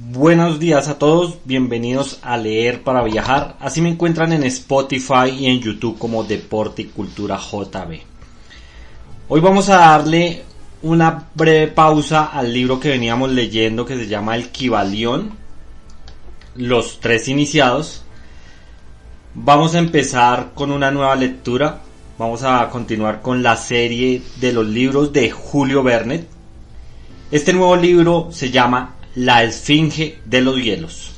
Buenos días a todos, bienvenidos a Leer para Viajar. Así me encuentran en Spotify y en YouTube como Deporte y Cultura JB. Hoy vamos a darle una breve pausa al libro que veníamos leyendo, que se llama El Kybalión, los tres iniciados. Vamos a empezar con una nueva lectura. Vamos a continuar con la serie de los libros de Julio Verne. Este nuevo libro se llama La Esfinge de los Hielos.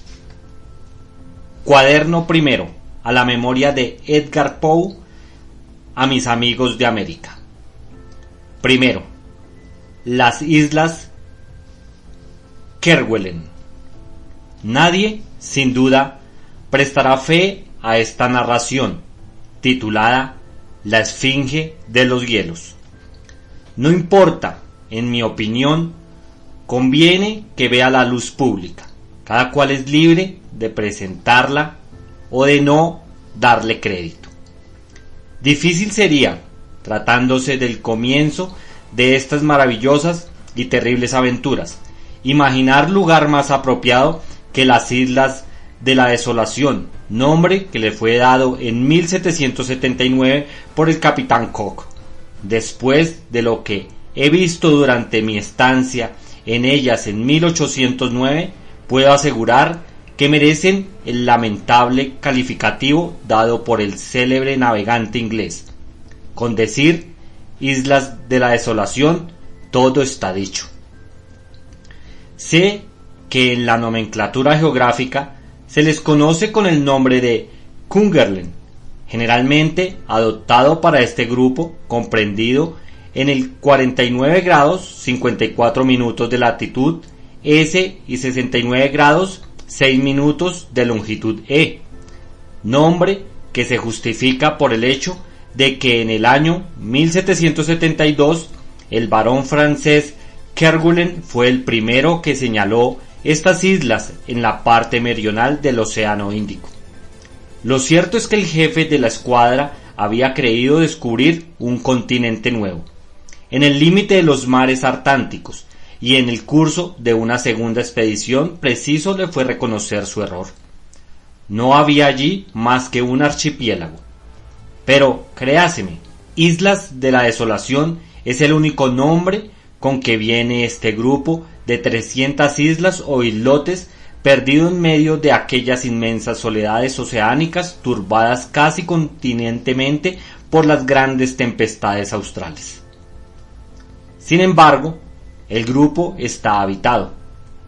Cuaderno primero, a la memoria de Edgar Poe, a mis amigos de América. Primero, las Islas Kerguelen. Nadie, sin duda, prestará fe a esta narración, titulada La Esfinge de los Hielos. No importa, en mi opinión, conviene que vea la luz pública. Cada cual es libre de presentarla o de no darle crédito. Difícil sería, tratándose del comienzo de estas maravillosas y terribles aventuras, imaginar lugar más apropiado que las Islas de la Desolación, nombre que le fue dado en 1779 por el capitán Cook. Después de lo que he visto durante mi estancia en ellas en 1809, puedo asegurar que merecen el lamentable calificativo dado por el célebre navegante inglés. Con decir Islas de la Desolación, todo está dicho. Sé que en la nomenclatura geográfica se les conoce con el nombre de Kungerlen, generalmente adoptado para este grupo comprendido en el 49 grados 54 minutos de latitud S y 69 grados 6 minutos de longitud E, nombre que se justifica por el hecho de que en el año 1772 el barón francés Kerguelen fue el primero que señaló estas islas en la parte meridional del Océano Índico. Lo cierto es que el jefe de la escuadra había creído descubrir un continente nuevo en el límite de los mares artánticos, y en el curso de una segunda expedición preciso le fue reconocer su error. No había allí más que un archipiélago. Pero, créaseme, Islas de la Desolación es el único nombre con que viene este grupo de 300 islas o islotes perdido en medio de aquellas inmensas soledades oceánicas turbadas casi continentemente por las grandes tempestades australes. Sin embargo, el grupo está habitado,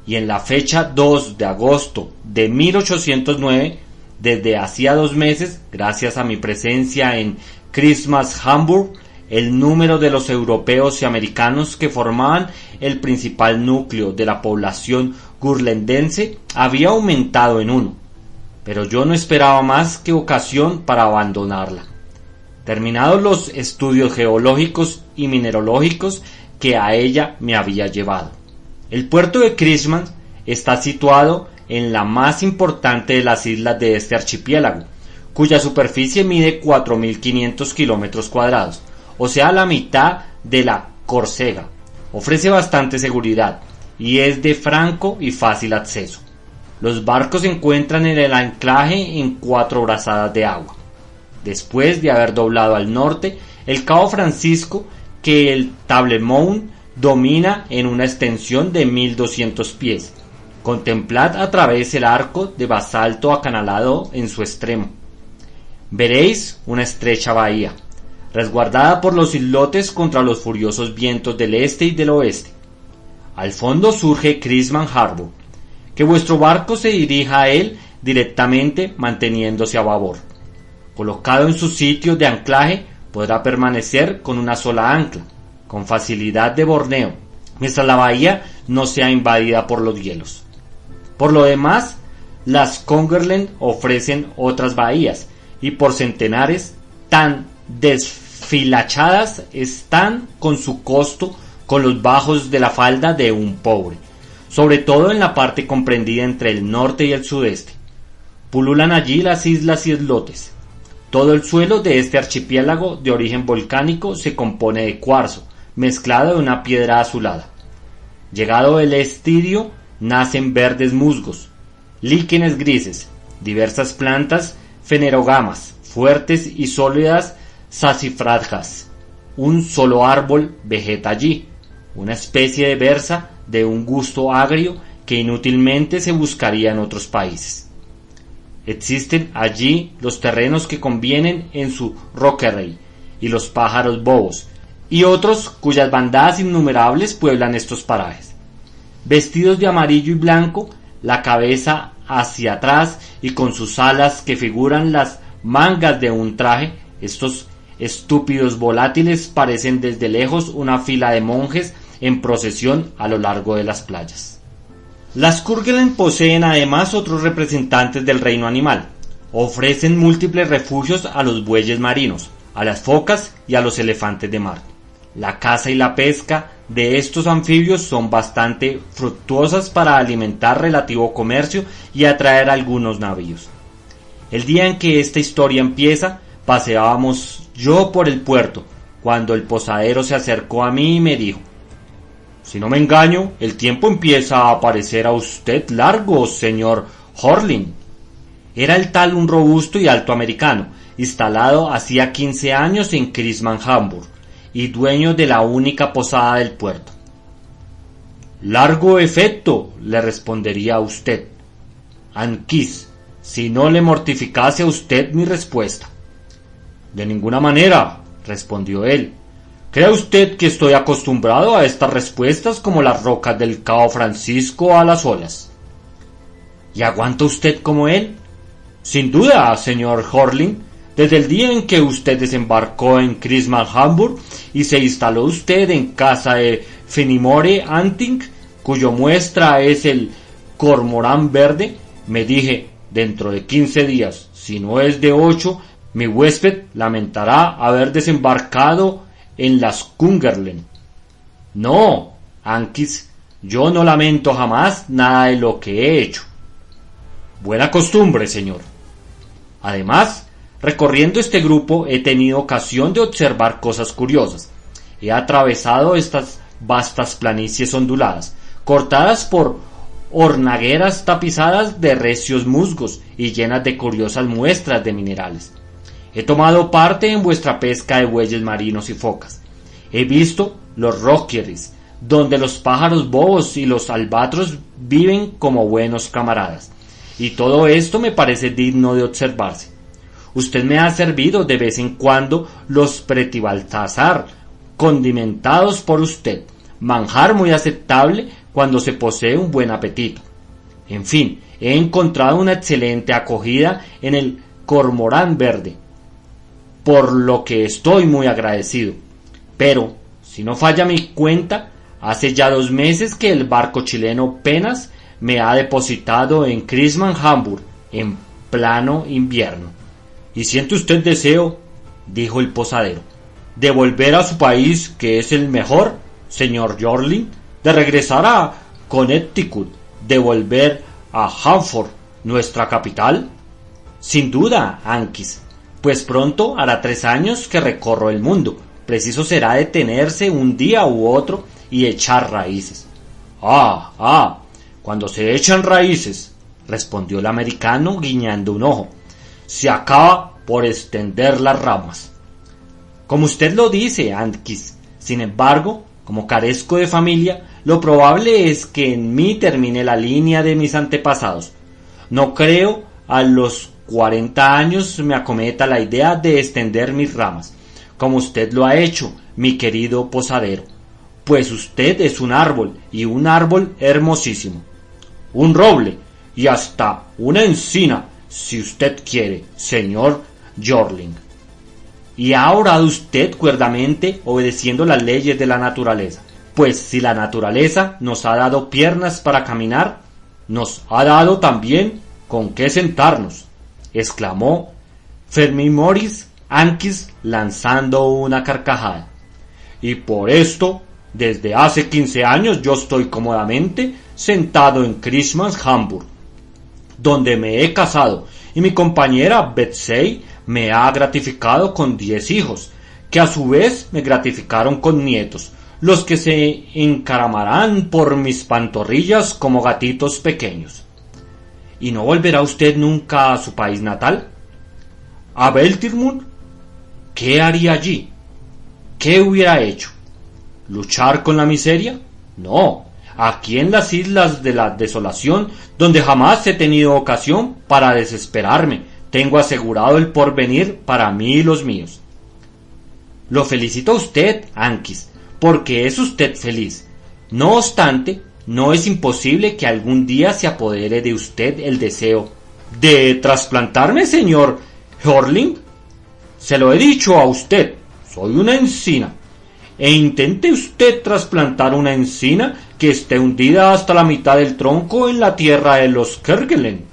y en la fecha 2 de agosto de 1809, desde hacía 2 meses, gracias a mi presencia en Christmas Hamburg, el número de los europeos y americanos que formaban el principal núcleo de la población gurlendense había aumentado en 1, pero yo no esperaba más que ocasión para abandonarla. Terminados los estudios geológicos y mineralógicos que a ella me había llevado, el puerto de Christmas está situado en la más importante de las islas de este archipiélago, cuya superficie mide 4.500 kilómetros cuadrados, o sea la mitad de la Córcega. Ofrece bastante seguridad y es de franco y fácil acceso. Los barcos se encuentran en el anclaje en 4 brazadas de agua. Después de haber doblado al norte, el Cabo Francisco, que el Tablemount domina en una extensión de 1200 pies. Contemplad a través el arco de basalto acanalado en su extremo. Veréis una estrecha bahía, resguardada por los islotes contra los furiosos vientos del este y del oeste. Al fondo surge Christmas Harbour. Que vuestro barco se dirija a él directamente manteniéndose a babor. Colocado en su sitio de anclaje, podrá permanecer con una sola ancla, con facilidad de borneo, mientras la bahía no sea invadida por los hielos. Por lo demás, las Kungerlen ofrecen otras bahías, y por centenares tan desfilachadas están con su costo con los bajos de la falda de un pobre, sobre todo en la parte comprendida entre el norte y el sudeste. Pululan allí las islas y islotes. Todo el suelo de este archipiélago de origen volcánico se compone de cuarzo, mezclado de una piedra azulada. Llegado el estirio, nacen verdes musgos, líquenes grises, diversas plantas fanerógamas, fuertes y sólidas sacifragas. Un solo árbol vegeta allí, una especie de berza de un gusto agrio que inútilmente se buscaría en otros países. Existen allí los terrenos que convienen en su roquerrey y los pájaros bobos, y otros cuyas bandadas innumerables pueblan estos parajes. Vestidos de amarillo y blanco, la cabeza hacia atrás y con sus alas que figuran las mangas de un traje, estos estúpidos volátiles parecen desde lejos una fila de monjes en procesión a lo largo de las playas. Las Kerguelen poseen además otros representantes del reino animal. Ofrecen múltiples refugios a los bueyes marinos, a las focas y a los elefantes de mar. La caza y la pesca de estos anfibios son bastante fructuosas para alimentar relativo comercio y atraer algunos navíos. El día en que esta historia empieza, paseábamos yo por el puerto, cuando el posadero se acercó a mí y me dijo: si no me engaño, el tiempo empieza a parecer a usted largo, señor Horling. Era el tal un robusto y alto americano, instalado hacía 15 años en Crisman Hamburg y dueño de la única posada del puerto. Largo efecto, le respondería a usted. Anquis, si no le mortificase a usted mi respuesta. De ninguna manera, respondió él. ¿Cree usted que estoy acostumbrado a estas respuestas como las rocas del Cabo Francisco a las olas? ¿Y aguanta usted como él? Sin duda, señor Horling. Desde el día en que usted desembarcó en Crisman Hamburg y se instaló usted en casa de Fenimore Anting, cuyo muestra es el cormorán verde, me dije, dentro de 15 días, si no es de 8, mi huésped lamentará haber desembarcado en las Kerguelen. No, Anquis, yo no lamento jamás nada de lo que he hecho. Buena costumbre, señor. Además, recorriendo este grupo he tenido ocasión de observar cosas curiosas. He atravesado estas vastas planicies onduladas, cortadas por hornagueras tapizadas de recios musgos y llenas de curiosas muestras de minerales. He tomado parte en vuestra pesca de bueyes marinos y focas. He visto los rockeries, donde los pájaros bobos y los albatros viven como buenos camaradas. Y todo esto me parece digno de observarse. Usted me ha servido de vez en cuando los Pretibaltasar, condimentados por usted, manjar muy aceptable cuando se posee un buen apetito. En fin, he encontrado una excelente acogida en el cormorán verde, por lo que estoy muy agradecido. Pero, si no falla mi cuenta, hace ya 2 meses que el barco chileno Penas me ha depositado en Crisman Hamburg en plano invierno. ¿Y siente usted deseo, dijo el posadero, de volver a su país, que es el mejor, señor Horling, de regresar a Connecticut, de volver a Hanford, nuestra capital? Sin duda, Anquis, pues pronto hará 3 años que recorro el mundo. Preciso será detenerse un día u otro y echar raíces. Cuando se echan raíces, respondió el americano guiñando un ojo, se acaba por extender las ramas. Como usted lo dice, Anquis, sin embargo, como carezco de familia, lo probable es que en mí termine la línea de mis antepasados. No creo a los 40 años me acometa la idea de extender mis ramas, como usted lo ha hecho, mi querido posadero, pues usted es un árbol, y un árbol hermosísimo. Un roble, y hasta una encina, si usted quiere, señor Horling. Y ha orado usted cuerdamente obedeciendo las leyes de la naturaleza, pues si la naturaleza nos ha dado piernas para caminar, nos ha dado también con qué sentarnos, exclamó Fermimoris Anquis lanzando una carcajada. Y por esto, desde hace 15 años yo estoy cómodamente sentado en Crisman Hamburg, donde me he casado, y mi compañera Betsey me ha gratificado con 10 hijos, que a su vez me gratificaron con nietos, los que se encaramarán por mis pantorrillas como gatitos pequeños. ¿Y no volverá usted nunca a su país natal? ¿A Beltirmund? ¿Qué haría allí? ¿Qué hubiera hecho? ¿Luchar con la miseria? No, aquí en las islas de la desolación, donde jamás he tenido ocasión para desesperarme, tengo asegurado el porvenir para mí y los míos. Lo felicito a usted, Anquis, porque es usted feliz. No obstante, no es imposible que algún día se apodere de usted el deseo de trasplantarme, señor Jorling. Se lo he dicho a usted, soy una encina. E intente usted trasplantar una encina que esté hundida hasta la mitad del tronco en la tierra de los Kerguelen.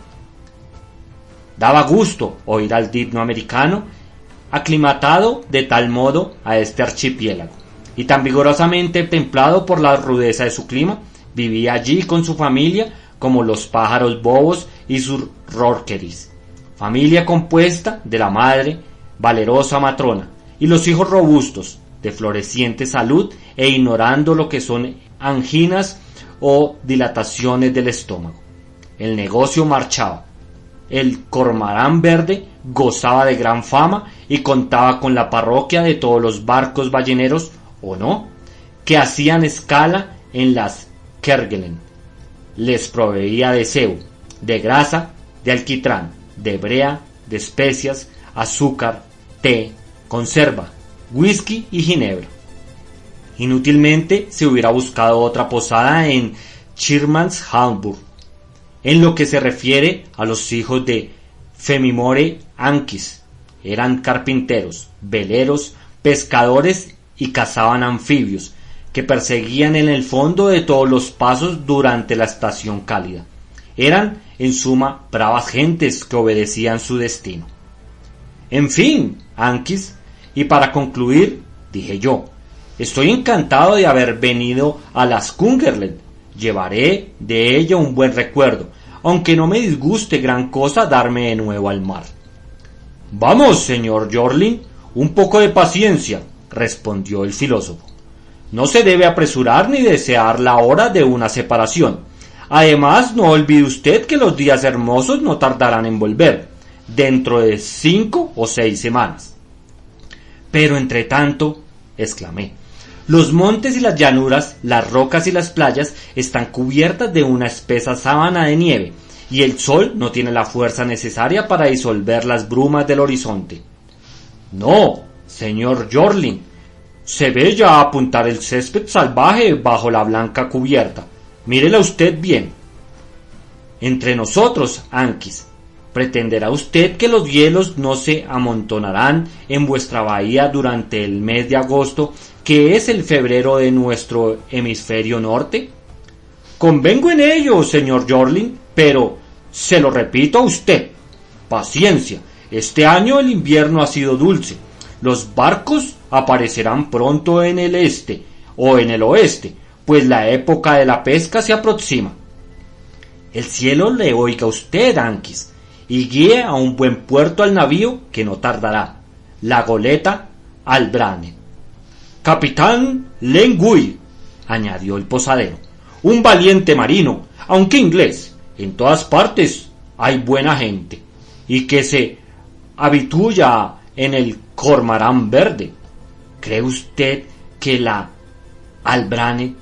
Daba gusto oír al digno americano, aclimatado de tal modo a este archipiélago, y tan vigorosamente templado por la rudeza de su clima, vivía allí con su familia como los pájaros bobos y sus rorqueris, familia compuesta de la madre, valerosa matrona, y los hijos robustos, de floreciente salud e ignorando lo que son anginas o dilataciones del estómago. El negocio marchaba. El cormarán verde gozaba de gran fama y contaba con la parroquia de todos los barcos balleneros, o no, que hacían escala en las Kerguelen. Les proveía de cebo, de grasa, de alquitrán, de brea, de especias, azúcar, té, conserva, whisky y ginebra. Inútilmente se hubiera buscado otra posada en Schirmans-Hamburg. En lo que se refiere a los hijos de Femimore Anquis, eran carpinteros, veleros, pescadores y cazaban anfibios, que perseguían en el fondo de todos los pasos durante la estación cálida. Eran, en suma, bravas gentes que obedecían su destino. En fin, Anquis, y para concluir, dije yo, estoy encantado de haber venido a las Kungerlen. Llevaré de ella un buen recuerdo, aunque no me disguste gran cosa darme de nuevo al mar. Vamos, señor Jorling, un poco de paciencia, respondió el filósofo. No se debe apresurar ni desear la hora de una separación. Además, no olvide usted que los días hermosos no tardarán en volver, dentro de 5 o 6 semanas. Pero entre tanto, exclamé, los montes y las llanuras, las rocas y las playas están cubiertas de una espesa sábana de nieve, y el sol no tiene la fuerza necesaria para disolver las brumas del horizonte. No, señor Jorling, se ve ya apuntar el césped salvaje bajo la blanca cubierta. Mírela usted bien. Entre nosotros, Anquis, ¿pretenderá usted que los hielos no se amontonarán en vuestra bahía durante el mes de agosto, que es el febrero de nuestro hemisferio norte? Convengo en ello, señor Jorling, pero se lo repito a usted. Paciencia, este año el invierno ha sido dulce. Los barcos aparecerán pronto en el este o en el oeste, pues la época de la pesca se aproxima. El cielo le oiga a usted, Anquis, y guíe a un buen puerto al navío que no tardará, la goleta Albrane. Capitán Lengui, añadió el posadero, un valiente marino, aunque inglés. En todas partes hay buena gente, y que se habitúa en el cormarán verde. ¿Cree usted que la Albrane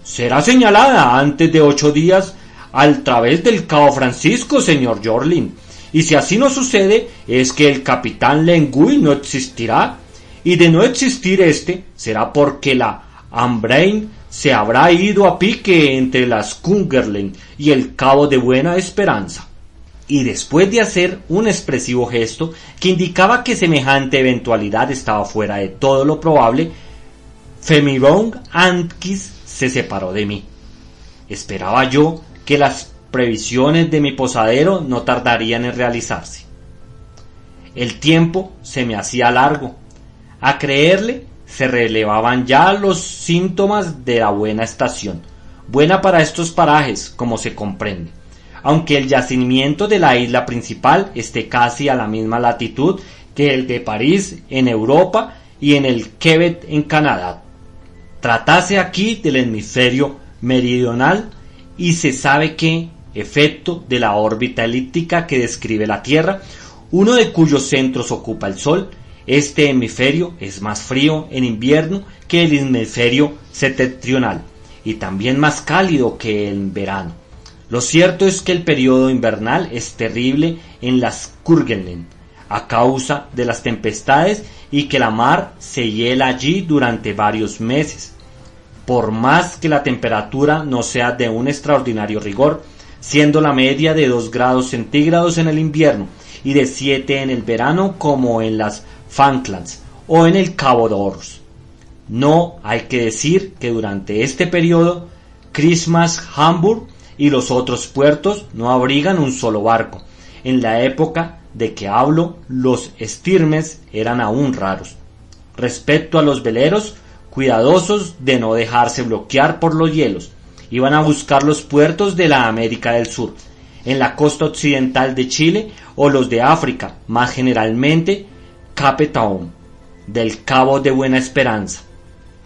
será señalada antes de 8 días al través del Cabo Francisco, señor Jorling? Y si así no sucede, es que el capitán Lengui no existirá, y de no existir este, será porque la Ambrain se habrá ido a pique entre las Kungerlen y el Cabo de Buena Esperanza. Y después de hacer un expresivo gesto que indicaba que semejante eventualidad estaba fuera de todo lo probable, Femirong Anquis se separó de mí. Esperaba yo que las previsiones de mi posadero no tardarían en realizarse. El tiempo se me hacía largo. A creerle, se relevaban ya los síntomas de la buena estación, buena para estos parajes, como se comprende, aunque el yacimiento de la isla principal esté casi a la misma latitud que el de París en Europa y en el Quebec en Canadá. tratase aquí del hemisferio meridional y se sabe que, efecto de la órbita elíptica que describe la Tierra, uno de cuyos centros ocupa el Sol, este hemisferio es más frío en invierno que el hemisferio septentrional y también más cálido que en verano. Lo cierto es que el periodo invernal es terrible en las Kurgeln a causa de las tempestades y que la mar se hiela allí durante varios meses. Por más que la temperatura no sea de un extraordinario rigor, siendo la media de 2 grados centígrados en el invierno y de 7 en el verano como en las Falklands o en el Cabo de Hornos. No hay que decir que durante este periodo Christmas Hamburg y los otros puertos no abrigan un solo barco. En la época de que hablo, los estirmes eran aún raros. Respecto a los veleros, cuidadosos de no dejarse bloquear por los hielos, iban a buscar los puertos de la América del Sur, en la costa occidental de Chile o los de África, más generalmente Cape Town, del Cabo de Buena Esperanza.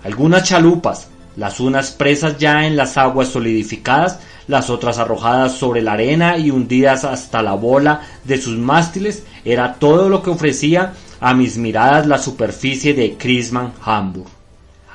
Algunas chalupas, las unas presas ya en las aguas solidificadas, las otras arrojadas sobre la arena y hundidas hasta la bola de sus mástiles, era todo lo que ofrecía a mis miradas la superficie de Christmas Hamburg.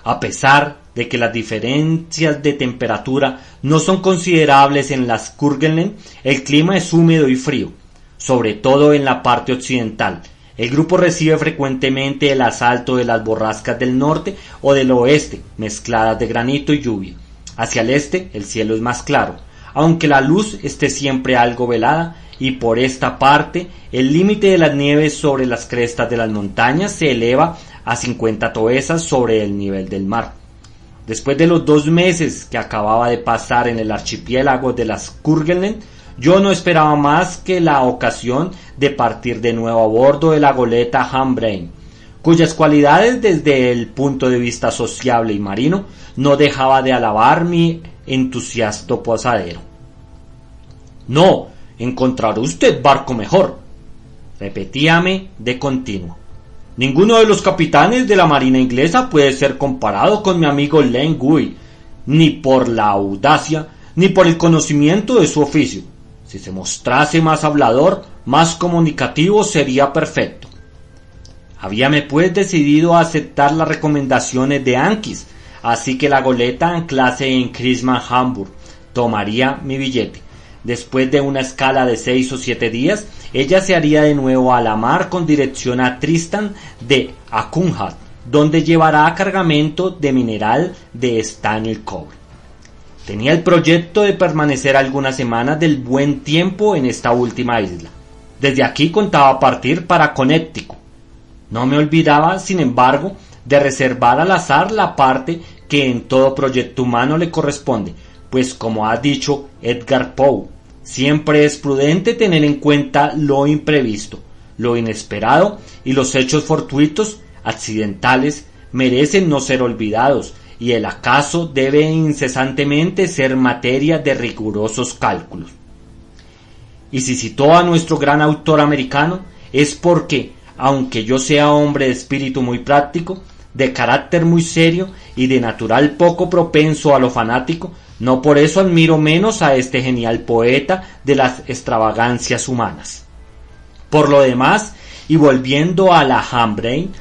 A pesar de que las diferencias de temperatura no son considerables en las Kurgeln, el clima es húmedo y frío, sobre todo en la parte occidental. El grupo recibe frecuentemente el asalto de las borrascas del norte o del oeste, mezcladas de granito y lluvia. Hacia el este el cielo es más claro, aunque la luz esté siempre algo velada, y por esta parte el límite de las nieves sobre las crestas de las montañas se eleva a 50 toesas sobre el nivel del mar. Después de los 2 meses que acababa de pasar en el archipiélago de las Kurgeln, yo no esperaba más que la ocasión de partir de nuevo a bordo de la goleta Hambrain, cuyas cualidades desde el punto de vista sociable y marino no dejaba de alabar mi entusiasta posadero. «No, encontrará usted barco mejor», repetíame de continuo. «Ninguno de los capitanes de la marina inglesa puede ser comparado con mi amigo Len Guy, ni por la audacia, ni por el conocimiento de su oficio. Si se mostrase más hablador, más comunicativo, sería perfecto». Habíame pues decidido a aceptar las recomendaciones de Ankis, así que la goleta anclase en Christmas Hamburg tomaría mi billete. Después de una escala de 6 o 7 días, ella se haría de nuevo a la mar con dirección a Tristan de Acunhat, donde llevará cargamento de mineral de estaño y cobre. Tenía el proyecto de permanecer algunas semanas del buen tiempo en esta última isla. Desde aquí contaba partir para Connecticut. No me olvidaba, sin embargo, de reservar al azar la parte que en todo proyecto humano le corresponde, pues como ha dicho Edgar Poe, siempre es prudente tener en cuenta lo imprevisto, lo inesperado, y los hechos fortuitos, accidentales, merecen no ser olvidados, y el acaso debe incesantemente ser materia de rigurosos cálculos. Y si citó a nuestro gran autor americano, es porque, aunque yo sea hombre de espíritu muy práctico, de carácter muy serio y de natural poco propenso a lo fanático, no por eso admiro menos a este genial poeta de las extravagancias humanas. Por lo demás, y volviendo a la Hambrain,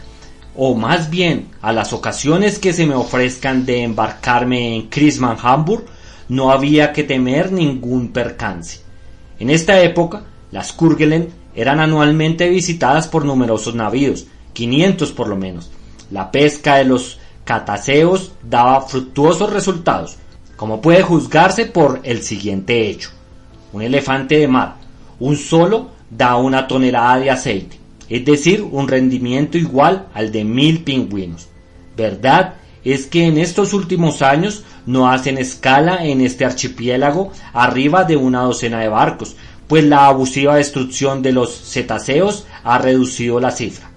o más bien a las ocasiones que se me ofrezcan de embarcarme en Christmas Hamburg, no había que temer ningún percance. En esta época, las Kurgeln eran anualmente visitadas por numerosos navíos, 500 por lo menos. La pesca de los cataceos daba fructuosos resultados, como puede juzgarse por el siguiente hecho. Un elefante de mar, un solo, da 1 tonelada de aceite, es decir, un rendimiento igual al de 1000 pingüinos. Verdad es que en estos últimos años no hacen escala en este archipiélago arriba de 1 docena de barcos, pues la abusiva destrucción de los cetáceos ha reducido la cifra.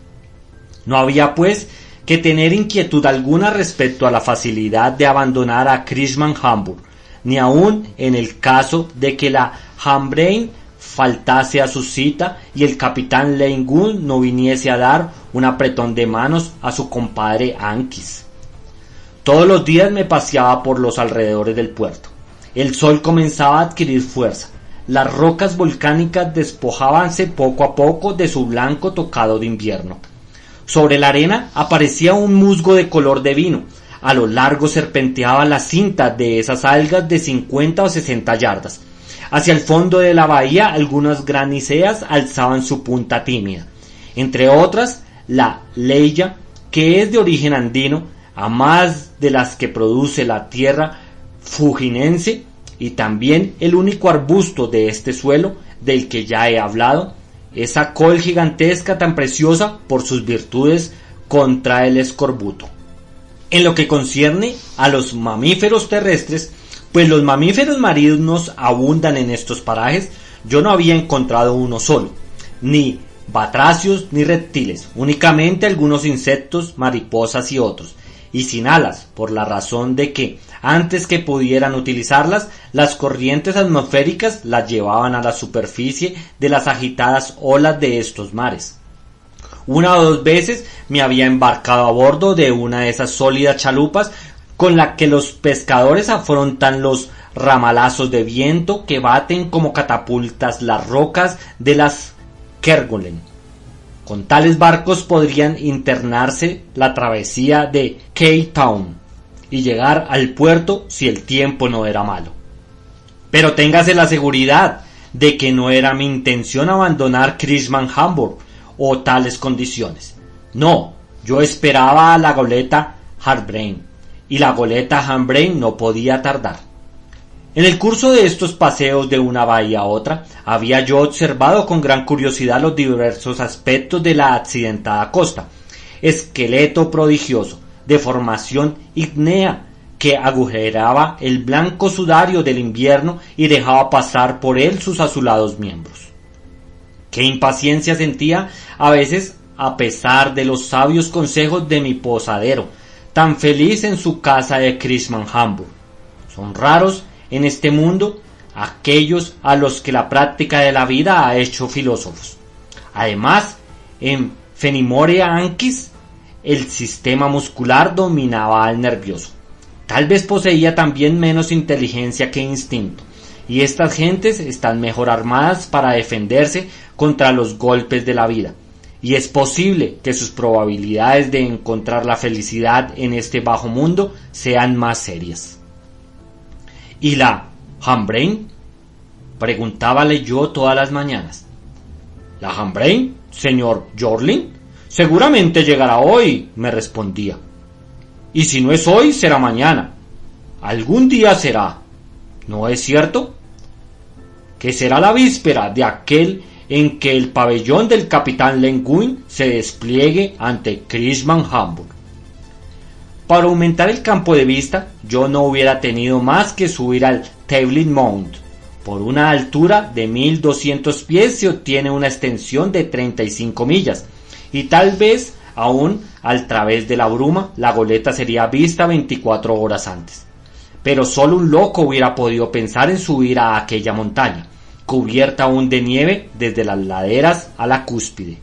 No había pues que tener inquietud alguna respecto a la facilidad de abandonar a Christmas Hamburg, ni aun en el caso de que la Hambrain faltase a su cita y el capitán Leingun no viniese a dar un apretón de manos a su compadre Ankis. Todos los días me paseaba por los alrededores del puerto. El sol comenzaba a adquirir fuerza. Las rocas volcánicas despojábanse poco a poco de su blanco tocado de invierno. Sobre la arena aparecía un musgo de color de vino. A lo largo serpenteaba la cinta de esas algas de 50 o 60 yardas. Hacia el fondo de la bahía algunas graniceas alzaban su punta tímida. Entre otras, la leya, que es de origen andino, a más de las que produce la tierra fuginense, y también el único arbusto de este suelo, del que ya he hablado, esa col gigantesca tan preciosa por sus virtudes contra el escorbuto. En lo que concierne a los mamíferos terrestres, pues los mamíferos marinos abundan en estos parajes, yo no había encontrado uno solo, ni batracios ni reptiles, únicamente algunos insectos, mariposas y otros, y sin alas, por la razón de que, antes que pudieran utilizarlas, las corrientes atmosféricas las llevaban a la superficie de las agitadas olas de estos mares. Una o dos veces me había embarcado a bordo de una de esas sólidas chalupas con la que los pescadores afrontan los ramalazos de viento que baten como catapultas las rocas de las Kerguelen. Con tales barcos podrían internarse la travesía de Cape Town y llegar al puerto si el tiempo no era malo. Pero téngase la seguridad de que no era mi intención abandonar Christmas Hamburg o tales condiciones. No, yo esperaba a la goleta Hardbrain, y la goleta Hardbrain no podía tardar. En el curso de estos paseos de una bahía a otra, había yo observado con gran curiosidad los diversos aspectos de la accidentada costa. Esqueleto prodigioso, de formación ígnea, que agujeraba el blanco sudario del invierno y dejaba pasar por él sus azulados miembros. Qué impaciencia sentía a veces a pesar de los sabios consejos de mi posadero, tan feliz en su casa de Christmas Hamburg. Son raros en este mundo aquellos a los que la práctica de la vida ha hecho filósofos. Además, en Fenimoria Anquis, el sistema muscular dominaba al nervioso. Tal vez poseía también menos inteligencia que instinto, y estas gentes están mejor armadas para defenderse contra los golpes de la vida, y es posible que sus probabilidades de encontrar la felicidad en este bajo mundo sean más serias. ¿Y la Hardbrain? Preguntábale yo todas las mañanas. ¿La Hardbrain, señor Jorling? Seguramente llegará hoy, me respondía. Y si no es hoy, será mañana. Algún día será. ¿No es cierto? Que será la víspera de aquel en que el pabellón del capitán Lenguin se despliegue ante Christmas Hamburg. Para aumentar el campo de vista, yo no hubiera tenido más que subir al Tabling Mount. Por una altura de 1200 pies se obtiene una extensión de 35 millas, y tal vez aún al través de la bruma la goleta sería vista 24 horas antes. Pero solo un loco hubiera podido pensar en subir a aquella montaña, cubierta aún de nieve desde las laderas a la cúspide.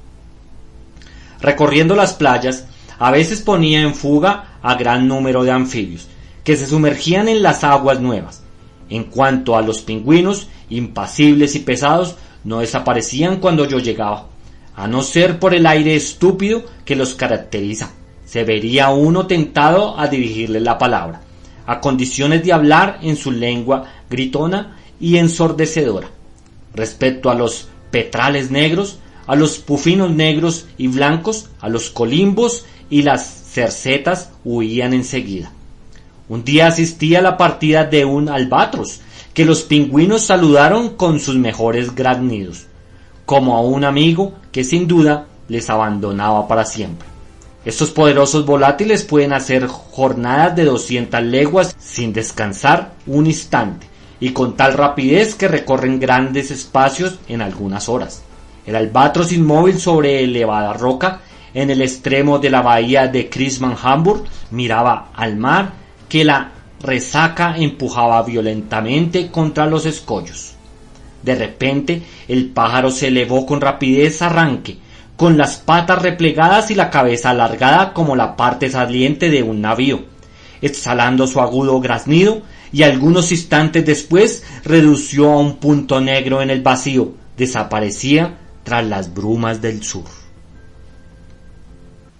Recorriendo las playas, a veces ponía en fuga a gran número de anfibios, que se sumergían en las aguas nuevas. En cuanto a los pingüinos, impasibles y pesados, no desaparecían cuando yo llegaba, a no ser por el aire estúpido que los caracteriza. Se vería uno tentado a dirigirles la palabra, a condiciones de hablar en su lengua gritona y ensordecedora. Respecto a los petrales negros, a los pufinos negros y blancos, a los colimbos y las cercetas huían enseguida. Un día asistí a la partida de un albatros, que los pingüinos saludaron con sus mejores graznidos, como a un amigo que sin duda les abandonaba para siempre. Estos poderosos volátiles pueden hacer jornadas de 200 leguas sin descansar un instante, y con tal rapidez que recorren grandes espacios en algunas horas. El albatros inmóvil sobre elevada roca, en el extremo de la bahía de Christmas Hamburg, miraba al mar que la resaca empujaba violentamente contra los escollos. De repente el pájaro se elevó con rapidez arranque, con las patas replegadas y la cabeza alargada como la parte saliente de un navío. exhalando su agudo graznido, y algunos instantes después redució a un punto negro en el vacío. Desaparecía tras las brumas del sur.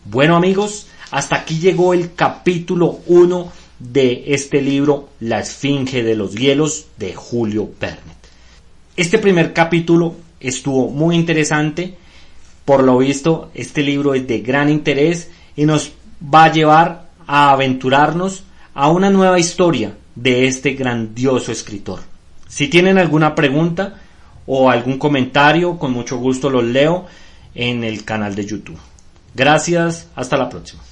Bueno amigos, hasta aquí llegó el capítulo 1 de este libro, La Esfinge de los Hielos, de Julio Verne. Este primer capítulo estuvo muy interesante. Por lo visto, este libro es de gran interés y nos va a llevar a aventurarnos a una nueva historia de este grandioso escritor. Si tienen alguna pregunta o algún comentario, con mucho gusto los leo en el canal de YouTube. Gracias, hasta la próxima.